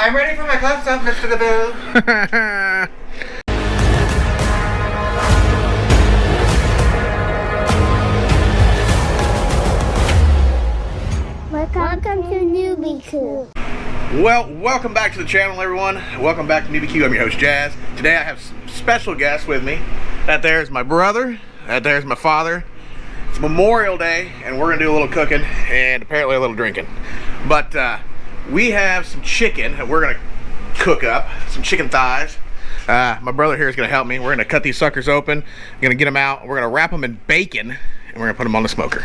I'm ready for my close-up, Mr. DeBoo. Welcome to Newbie Cool. Well, welcome back to the channel, everyone. Welcome back to Newbie Q. I'm your host, Jazz. Today I have some special guests with me. That there's my brother. That there's my father. It's Memorial Day, and we're gonna do a little cooking and apparently a little drinking. But we have some chicken that we're gonna cook up. Some chicken thighs. My brother here is gonna help me. We're gonna cut these suckers open. Gonna get them out. We're gonna wrap them in bacon, and we're gonna put them on the smoker.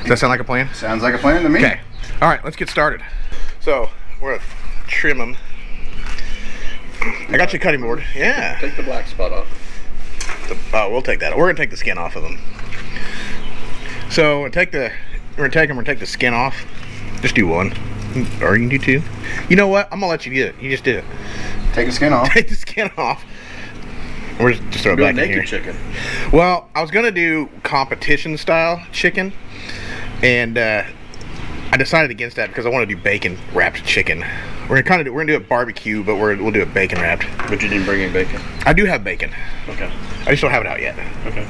Does that sound like a plan? Sounds like a plan to me. Okay. All right, let's get started. So we're gonna trim them. I got you a cutting board. Yeah. Take the black spot off. Oh, we'll take that. We're gonna take the skin off of them. So we're gonna take the skin off. Just do one, or you can do two. You know what? I'm gonna let you do it. You just do it. Take the skin off. Take the skin off. We're just throw it back in here. Chicken. Well, I was gonna do competition style chicken, and I decided against that because I want to do bacon wrapped chicken. We're gonna do it barbecue, but we'll do it bacon wrapped. But you didn't bring in bacon. I do have bacon. Okay. I just don't have it out yet. Okay.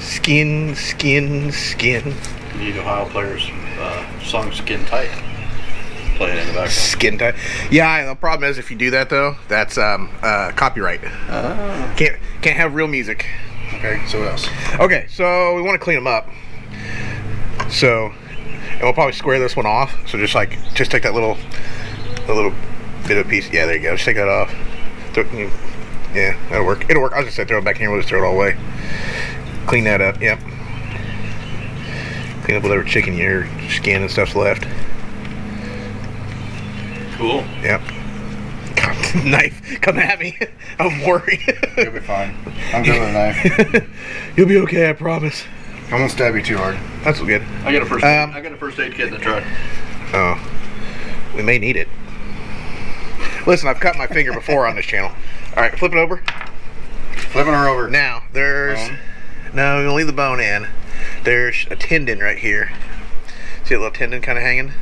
Skin, skin, skin. You need Ohio Players' song "Skin Tight." Play it in the background. Skin tight. Yeah, the problem is if you do that though, that's copyright. Can't have real music. Okay, so what else? Okay, so we want to clean them up. So, and we'll probably square this one off. So just take that little bit of piece. Yeah, there you go. Just take that off. Yeah, that'll work. It'll work. I was just say throw it back in here. We'll just throw it all away. Clean that up. Yep. Clean up whatever chicken your skin and stuff's left. Cool. Yep. God, knife, come at me. I'm worried. You'll be fine. I'm good with a knife. You'll be okay, I promise. I won't stab you too hard. That's good. I got a first aid kit in the truck. Oh, we may need it. Listen, I've cut my finger before on this channel. All right, flip it over. Flipping her over. Now, there's... No, we'll leave the bone in. There's a tendon right here. See a little tendon kind of hanging?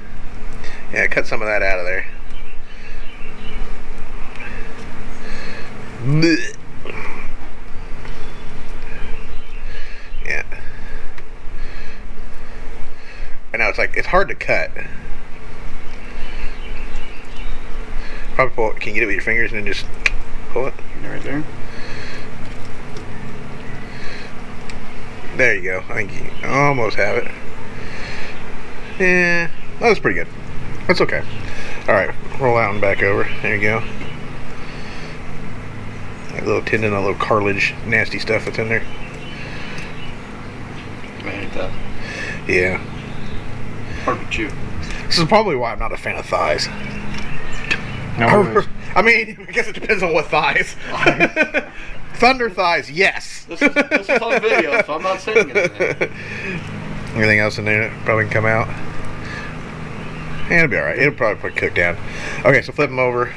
Yeah, cut some of that out of there. Blech. Yeah. I know, it's hard to cut. Probably pull it. Can you get it with your fingers and then just pull it? Right there. There you go. I think you almost have it. Yeah, that was pretty good. That's okay. Alright, roll out and back over. There you go. That little tendon, that little cartilage, nasty stuff that's in there. I hate that. Yeah. Hard to chew. This is probably why I'm not a fan of thighs. No, I mean, I guess it depends on what thighs. Thunder thighs, yes. This is on video, so I'm not saying anything. Everything else in there probably can come out. Yeah, it'll be alright. It'll probably cook down. Okay, so flip them over.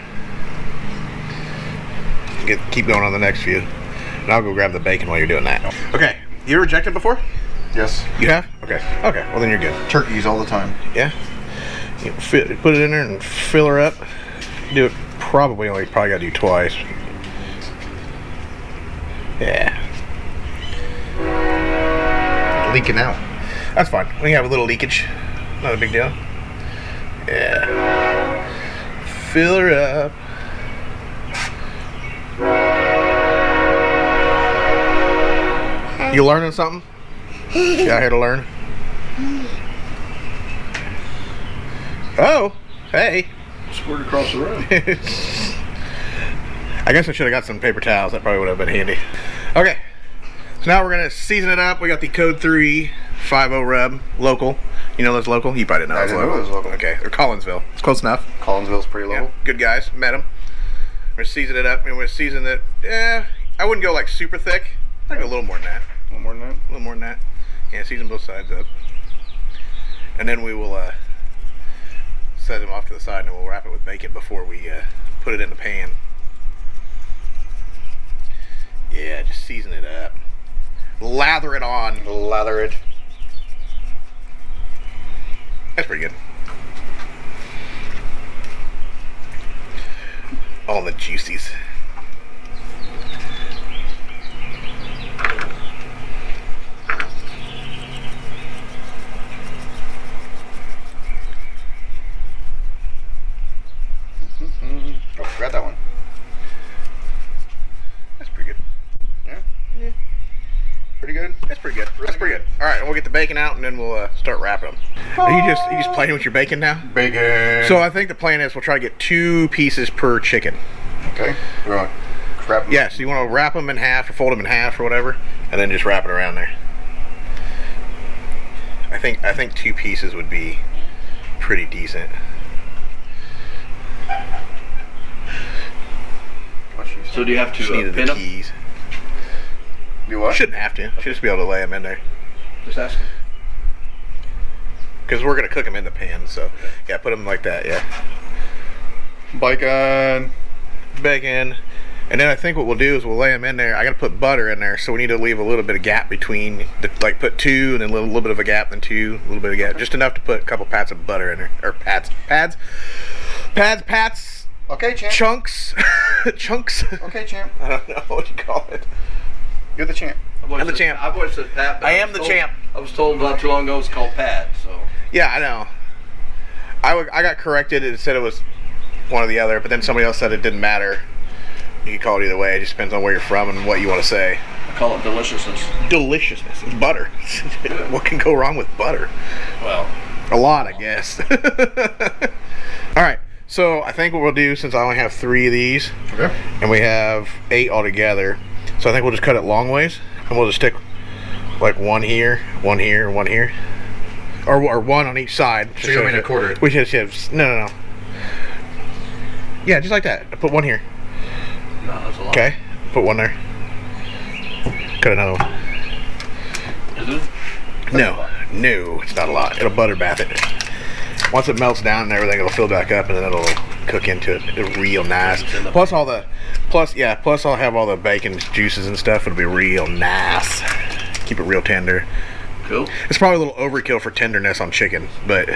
Keep going on the next few. And I'll go grab the bacon while you're doing that. Okay, you ever rejected before? Yes. You have? Okay. Okay, well then you're good. Turkeys all the time. Yeah? You put it in there and fill her up. Do it probably gotta do twice. Yeah. Leaking out. That's fine. We have a little leakage. Not a big deal. Yeah. Fill her up. You learning something? You out here to learn? Oh, hey. Squirt across the road. I guess I should have got some paper towels. That probably would have been handy. Okay, so now we're gonna season it up. We got the Code 3 50 rub, local. You know that's local? You probably didn't know I it's didn't know it was local. Okay, or Collinsville. It's close enough. Collinsville's pretty local. Yeah, good guys. Met them. We're gonna season it up, and we're gonna season it. Yeah, I wouldn't go like super thick. I'd go a little more than that. A little more than that? A little more than that. Yeah, season both sides up. And then we will set them off to the side, and we'll wrap it with bacon before we put it in the pan. Yeah, just season it up. Lather it on. Lather it. That's pretty good. All the juicies. Oh, grab that one. That's pretty good. Yeah. Pretty good. That's pretty good. That's pretty good. All right, we'll get the bacon out and then we'll start wrapping them. Are you just playing with your bacon now? Bacon. So I think the plan is we'll try to get 2 pieces per chicken. Okay. We're gonna wrap them. Yeah, so you want to wrap them in half or fold them in half or whatever, and then just wrap it around there. I think 2 pieces would be pretty decent. So do you have Just to needed pin the them? keys. Do what? Shouldn't have to. Should just be able to lay them in there. Just asking. Because we're going to cook them in the pan, so yeah, put them like that, yeah. Bacon. Bacon. And then I think what we'll do is we'll lay them in there. I got to put butter in there, so we need to leave a little bit of gap between, like put 2 and then a little bit of a gap, then 2, a little bit of gap. Just enough to put a couple pats of butter in there. Or pats. Okay, champ. Chunks. Chunks. Okay, champ. I don't know what you call it. You're the champ. I'm the champ. I've always said Pat. But I am the champ. I was told not too long ago it's called Pat. So Yeah, I know. I got corrected. It said it was one or the other, but then somebody else said it didn't matter. You can call it either way. It just depends on where you're from and what you want to say. I call it deliciousness. Deliciousness. It's butter. What can go wrong with butter? Well, A lot, I guess. All right. So I think what we'll do, since I only have 3 of these, Okay. and we have 8 altogether, so I think we'll just cut it long ways, and we'll just stick like 1 here, 1 here, 1 here, or 1 on each side. So you want me to quarter it? We should have no. Yeah, just like that. I put 1 here. no, that's a lot. Okay. Put 1 there. Cut another one. Is it? No, it's not a lot. It'll butter bath it. Once it melts down and everything, it'll fill back up, and then it'll cook into it. It'll be real nice. Plus I'll have all the bacon juices and stuff. It'll be real nice. Keep it real tender. Cool. It's probably a little overkill for tenderness on chicken, but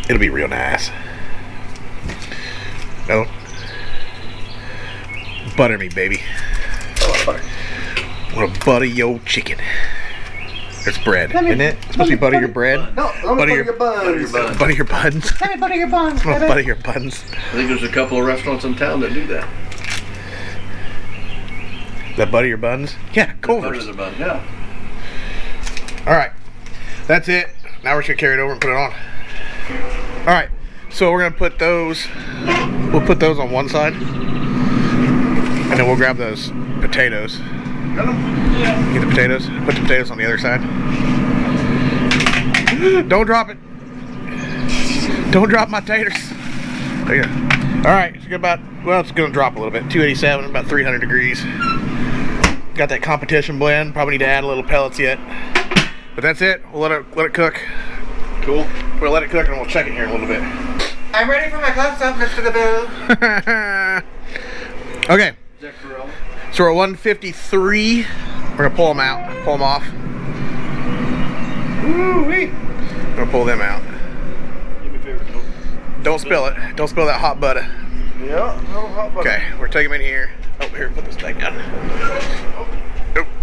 it'll be real nice. No. Butter me, baby. Oh, butter. I'm gonna butter your chicken. It's bread, isn't it? It's supposed to be butter your bread. No, let me butter your buns. Butter your buns. Let me butter your buns, I'm gonna baby. butter your buns. I think there's a couple of restaurants in town that do that. That butter your buns? Yeah, Butter Culver's. the bun. Yeah. All right, that's it. Now we're just gonna carry it over and put it on. All right, so we're gonna put those. We'll put those on one side, and then we'll grab those potatoes. Get the potatoes. Put the potatoes on the other side. Don't drop it. Don't drop my taters. There you go. All right, it's gonna drop a little bit. 287, about 300 degrees. Got that competition blend. Probably need to add a little pellets yet. But that's it. We'll let it cook. Cool. We'll let it cook and we'll check it here in a little bit. I'm ready for my close-up, Mr. DeVille. Okay, Jack Farrell. so we're at 153. We're gonna pull them out, pull them off. Woo-wee. We're gonna pull them out. Do me a favor. Don't spill it. Don't spill that hot butter. Yeah, no hot butter. Okay, we're taking them in here. Oh, here, put this thing down.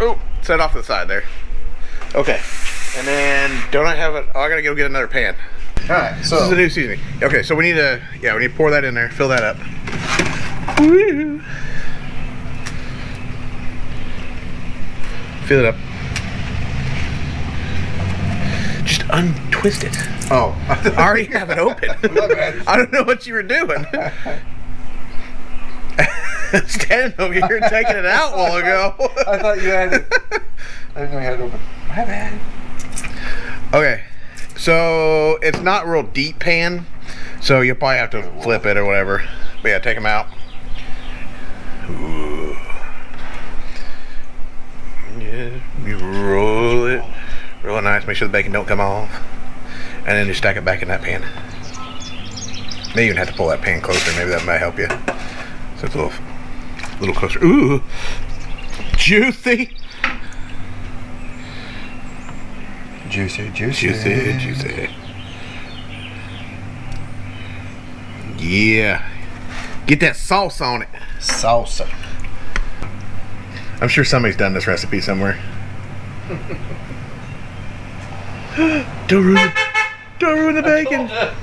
Oh, set it off to the side there. Okay, and then don't I have it? Oh, I gotta go get another pan. All right, This is a so new seasoning. Okay, so we need to pour that in there, fill that up. Woo. Fill it up. Just untwist it. oh, I already have it open. My bad. I don't know what you were doing. Standing over here taking it out a while ago. I thought you had it. I didn't know you had it open. My bad. Okay, so it's not a real deep pan, so you'll probably have to flip it or whatever. But yeah, take them out. Ooh. Yeah, you roll it real nice. Make sure the bacon don't come off, and then just stack it back in that pan. Maybe you even have to pull that pan closer. Maybe that might help you. So it's a little closer. Ooh, juicy. Juicy. Juicy. Yeah. Get that sauce on it. Salsa. I'm sure somebody's done this recipe somewhere. Don't ruin the bacon. Hey,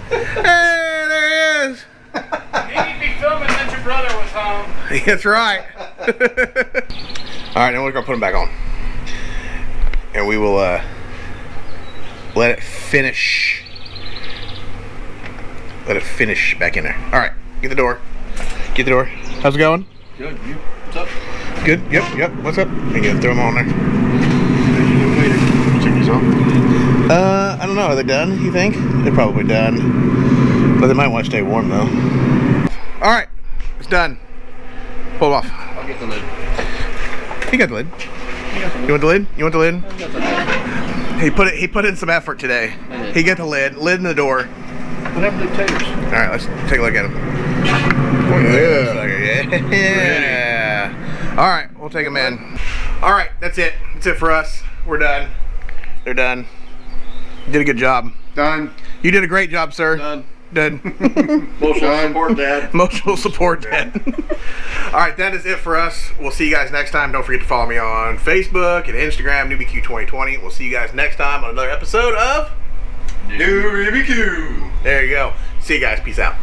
there he is. You'd be filming that your brother was home. That's right. All right, then we're gonna put them back on, and we will let it finish. Let it finish back in there. All right, get the door. Get the door. How's it going? Good. You? What's up? Good. Yep. What's up? You gonna throw them on there? Take these off. I don't know. Are they done? You think? They're probably done, but they might want to stay warm though. All right, it's done. Pull it off. I'll get the lid. You got the lid. You want the lid? You want the lid? He put in some effort today. He got the lid in the door. Whatever the taters. All right, let's take a look at him. Yeah. All right, we'll take him in. All right, that's it. That's it for us. We're done. They're done. You did a good job. Done. You did a great job, sir. Done. Done. Emotional support, Dad. Emotional support, Dad. All right, that is it for us. We'll see you guys next time. Don't forget to follow me on Facebook and Instagram, NewbieQ2020. We'll see you guys next time on another episode of New BBQ. There you go. See you guys. Peace out.